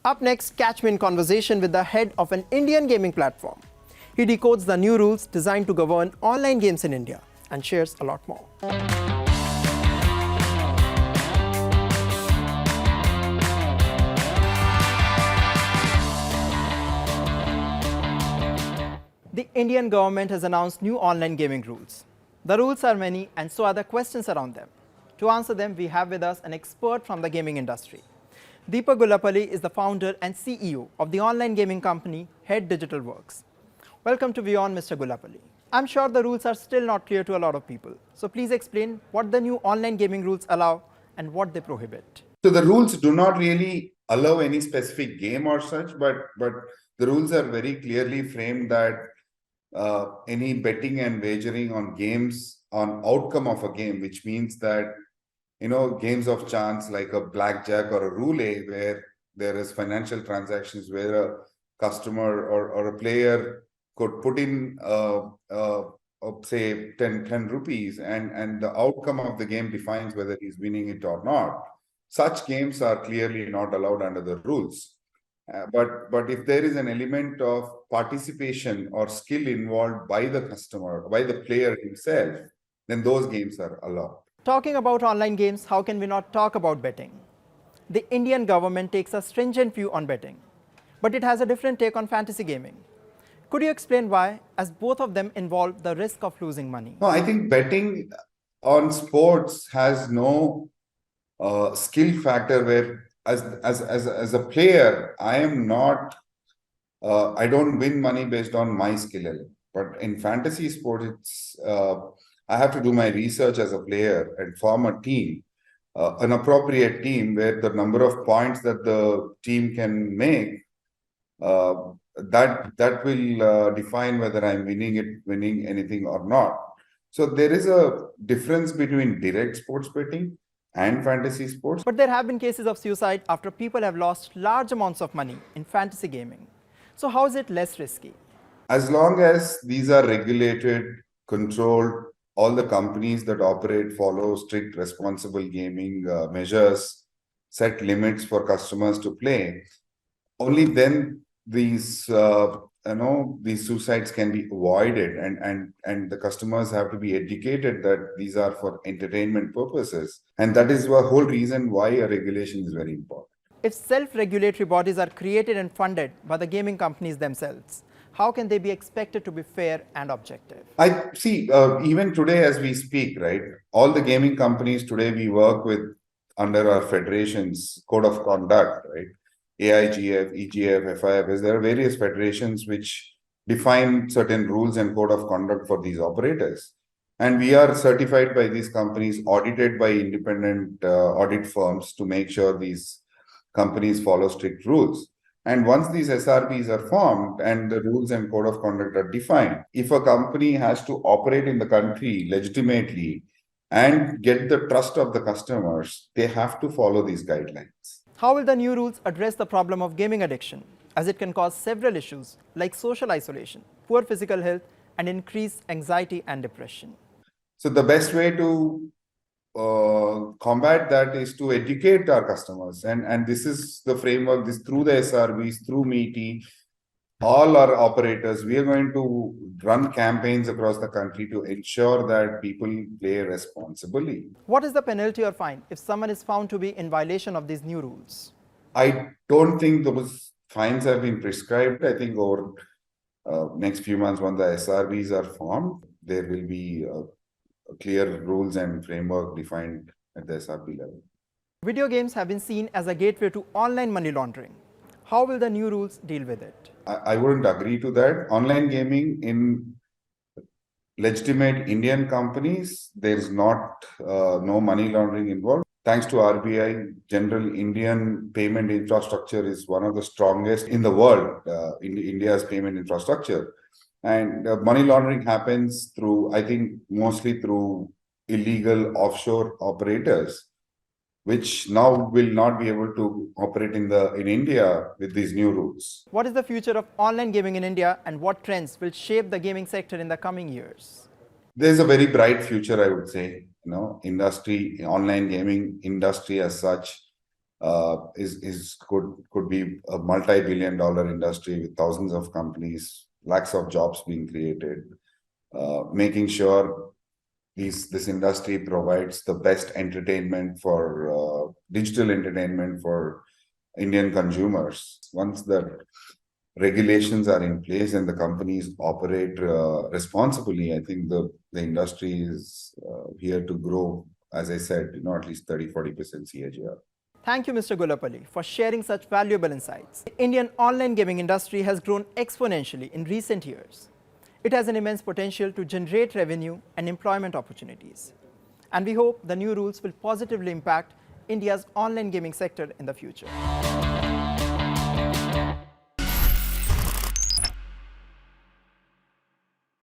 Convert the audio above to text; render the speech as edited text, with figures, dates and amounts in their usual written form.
Up next, catch me in conversation with the head of an Indian gaming platform. He decodes the new rules designed to govern online games in India and shares a lot more. The Indian government has announced new online gaming rules. The rules are many and so are the questions around them. To answer them, we have with us an expert from the gaming industry. Deepak Gulapalli is the founder and CEO of the online gaming company Head Digital Works. Welcome to WION, Mr. Gulapalli. I'm sure the rules are still not clear to a lot of people. So please explain what the new online gaming rules allow and what they prohibit. So the rules do not really allow any specific game or such, but the rules are very clearly framed that any betting and wagering on games, on outcome of a game, which means that games of chance like a blackjack or a roulette where there is financial transactions where a customer or a player could put in say 10 rupees and the outcome of the game defines whether he's winning it or not. Such games are clearly not allowed under the rules. But if there is an element of participation or skill involved by the customer, by the player himself, then those games are allowed. Talking about online games, how can we not talk about betting? The Indian government takes a stringent view on betting, but it has a different take on fantasy gaming. Could you explain why, as both of them involve the risk of losing money? No, I think betting on sports has no skill factor where as a player, I am not, I don't win money based on my skill level. But in fantasy sports, it's I have to do my research as a player and form a team, an appropriate team where the number of points that the team can make, that will define whether I'm winning anything or not. So there is a difference between direct sports betting and fantasy sports. But there have been cases of suicide after people have lost large amounts of money in fantasy gaming. So how is it less risky? As long as these are regulated, controlled, all the companies that operate follow strict responsible gaming measures, set limits for customers to play, only then these these suicides can be avoided and the customers have to be educated that these are for entertainment purposes. And that is the whole reason why a regulation is very important. If self-regulatory bodies are created and funded by the gaming companies themselves, how can they be expected to be fair and objective? I see, even today as we speak, right, all the gaming companies today we work with under our federations code of conduct, right? AIGF, EGF, FIFS, there are various federations which define certain rules and code of conduct for these operators. And we are certified by these companies, audited by independent audit firms to make sure these companies follow strict rules. And once these SRBs are formed and the rules and code of conduct are defined, if a company has to operate in the country legitimately and get the trust of the customers, they have to follow these guidelines. How will the new rules address the problem of gaming addiction, as it can cause several issues like social isolation, poor physical health, and increased anxiety and depression? So the best way to combat that is to educate our customers. And this is the framework, this through the SRBs, through MeetY, all our operators, we are going to run campaigns across the country to ensure that people play responsibly. What is the penalty or fine if someone is found to be in violation of these new rules? I don't think those fines have been prescribed. I think over next few months, when the SRBs are formed, there will be clear rules and framework defined at the SRB level. Video games have been seen as a gateway to online money laundering. How will the new rules deal with it? I wouldn't agree to that. Online gaming in legitimate Indian companies, there's not no money laundering involved. Thanks to RBI, general Indian payment infrastructure is one of the strongest in the world, in India's payment infrastructure. And money laundering happens through, I think, mostly through illegal offshore operators, which now will not be able to operate in India with these new rules. What is the future of online gaming in India and what trends will shape the gaming sector in the coming years? There's a very bright future, I would say. Industry, online gaming industry as such could be a multi-billion-dollar industry with thousands of companies, lakhs of jobs being created. Making sure this industry provides the best entertainment for digital entertainment for Indian consumers. Once the regulations are in place and the companies operate responsibly, I think the industry is here to grow, as I said, at least 30-40% CAGR. Thank you, Mr. Gulapalli, for sharing such valuable insights. The Indian online gaming industry has grown exponentially in recent years. It has an immense potential to generate revenue and employment opportunities. And we hope the new rules will positively impact India's online gaming sector in the future.